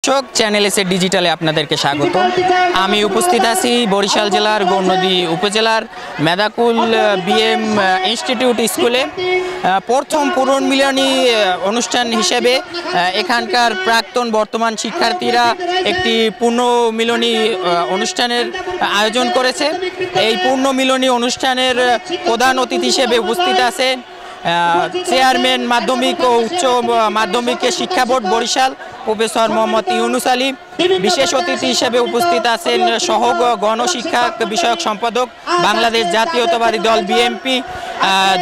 দর্শক চ্যানেল এসে ডিজিটালে আপনাদেরকে স্বাগত। আমি উপস্থিত আছি বরিশাল জেলার গৌরনদী উপজেলার মেদাকুল বিএম ইনস্টিটিউট স্কুলে প্রথম পুনর্মিলনী অনুষ্ঠান হিসেবে এখানকার প্রাক্তন বর্তমান শিক্ষার্থীরা একটি পুনর্মিলনী অনুষ্ঠানের আয়োজন করেছে। এই পুনর্মিলনী অনুষ্ঠানের প্রধান অতিথি হিসেবে উপস্থিত আছেন চেয়ারম্যান মাধ্যমিক ও উচ্চ মাধ্যমিক শিক্ষা বোর্ড বরিশাল প্রফেসর মোহাম্মদ ইউনুস আলী। বিশেষ অতিথি হিসেবে উপস্থিত আছেন সহ গণশিক্ষা বিষয়ক সম্পাদক বাংলাদেশ জাতীয়তাবাদী দল বিএনপি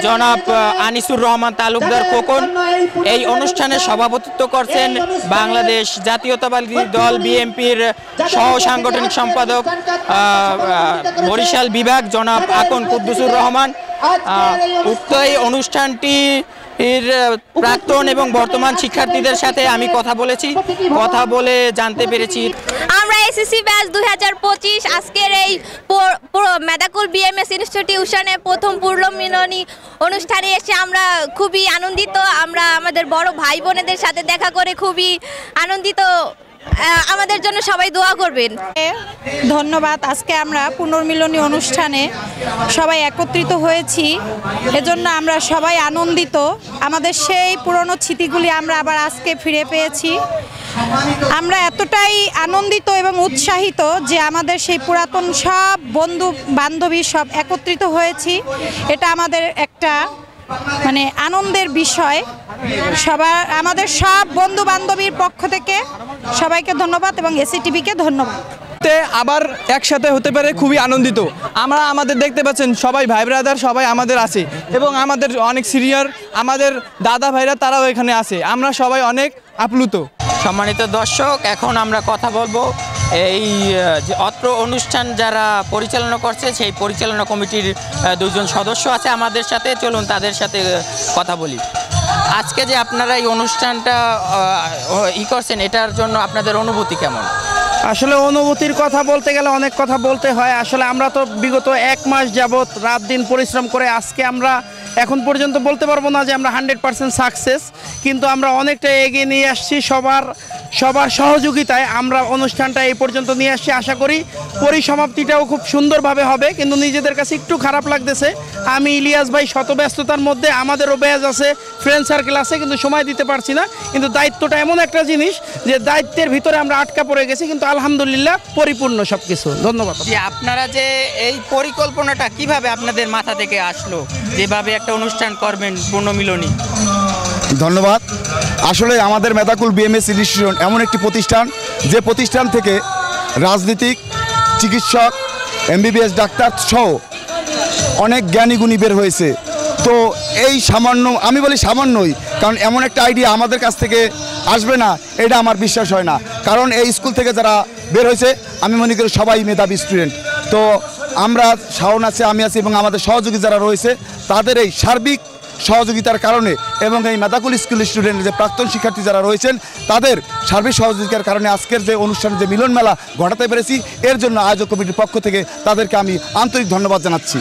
জনাব আনিসুর রহমান তালুকদার খোকন। এই অনুষ্ঠানে সভাপতিত্ব করছেন বাংলাদেশ জাতীয়তাবাদী দল বিএনপির সহ সাংগঠনিক সম্পাদক বরিশাল বিভাগ জনাব আকন কুদ্দুসুর রহমান। উক্ত এই অনুষ্ঠানটি প্রাক্তন এবং বর্তমান শিক্ষার্থীদের সাথে আমি কথা বলে জানতে পেরেছি আমরা এসএসসি ব্যাচ 2025 আজকের এই মেদাকুল বিএমএস ইনস্টিটিউশনে প্রথম পুনর্মিলনী অনুষ্ঠানে এসে আমরা খুবই আনন্দিত। আমরা আমাদের বড় ভাই বোনেদের সাথে দেখা করে খুবই আনন্দিত। আমাদের জন্য সবাই দোয়া করবেন। ধন্যবাদ। আজকে আমরা পুনর্মিলনী অনুষ্ঠানে সবাই একত্রিত হয়েছি, এজন্য আমরা সবাই আনন্দিত। আমাদের সেই পুরনো স্মৃতিগুলি আমরা আবার আজকে ফিরে পেয়েছি। আমরা এতটাই আনন্দিত এবং উৎসাহিত যে আমাদের সেই পুরাতন সব বন্ধু বান্ধবী সব একত্রিত হয়েছি। এটা আমাদের একটা আনন্দের বিষয়। আমাদের সব বন্ধু বান্ধবীর পক্ষ থেকে সবাইকে ধন্যবাদ এবং এসিটিভিকে ধন্যবাদ। আবার একসাথে হতে পারে খুবই আনন্দিত। আমরা আমাদের দেখতে পাচ্ছেন সবাই ভাই ব্রাদার সবাই আমাদের আছে এবং আমাদের অনেক সিনিয়র আমাদের দাদা ভাইরা তারাও এখানে আছে। আমরা সবাই অনেক আপ্লুত। সম্মানিত দর্শক, এখন আমরা কথা বলবো এই যে অত্র অনুষ্ঠান যারা পরিচালনা করছে সেই পরিচালনা কমিটির দুজন সদস্য আছে আমাদের সাথে। চলুন তাদের সাথে কথা বলি। আজকে যে আপনারা এই অনুষ্ঠানটা করছেন, এটার জন্য আপনাদের অনুভূতি কেমন? আসলে অনুভূতির কথা বলতে গেলে অনেক কথা বলতে হয়। আসলে আমরা তো বিগত 1 মাস যাবৎ রাত দিন পরিশ্রম করে আজকে আমরা এখন পর্যন্ত বলতে পারবো না যে আমরা 100% সাকসেস, কিন্তু আমরা অনেকটা এগিয়ে নিয়ে আসছি। সবার সহযোগিতায় আমরা অনুষ্ঠানটা এই পর্যন্ত নিয়ে আসছি। আশা করি পরিসমাপ্তিটাও খুব সুন্দরভাবে হবে। কিন্তু নিজেদের কাছে একটু খারাপ লাগতেছে, আমি ইলিয়াস ভাই শত ব্যস্ততার মধ্যে, আমাদেরও ব্যাচ আছে, ফ্রেন্ড সার্কেল আছে, কিন্তু সময় দিতে পারছি না। কিন্তু দায়িত্বটা এমন একটা জিনিস যে দায়িত্বের ভিতরে আমরা আটকা পড়ে গেছি, কিন্তু আলহামদুলিল্লাহ পরিপূর্ণ সব কিছু। ধন্যবাদ। আপনারা যে এই পরিকল্পনাটা কিভাবে আপনাদের মাথা থেকে আসলো যেভাবে একটা অনুষ্ঠান করবেন পুনর্মিলনী? ধন্যবাদ। আসলে আমাদের মেদাকুল বিএমএস ইনস্টিটিউট এমন একটি প্রতিষ্ঠান যে প্রতিষ্ঠান থেকে রাজনীতিক, চিকিৎসক, এমবিবিএস ডাক্তার সহ অনেক জ্ঞানীগুণী বের হয়েছে। তো এই সামান্য, আমি বলি সামান্যই, কারণ এমন একটা আইডিয়া আমাদের কাছ থেকে আসবে না এটা আমার বিশ্বাস হয় না। কারণ এই স্কুল থেকে যারা বের হয়েছে আমি মনে করি সবাই মেধাবী স্টুডেন্ট। তো আমরা শাওন আছে, আমি আছি এবং আমাদের সহযোগী যারা রয়েছে তাদের এই সার্বিক সহযোগিতার কারণে এবং এই মেদাকুল স্কুল স্টুডেন্ট যে প্রাক্তন শিক্ষার্থী যারা রয়েছেন তাদের সার্বিক সহযোগিতার কারণে আজকের যে অনুষ্ঠানে যে মিলন মেলা ঘটাতে পেরেছি, এর জন্য আয়োজক কমিটির পক্ষ থেকে তাদেরকে আমি আন্তরিক ধন্যবাদ জানাচ্ছি।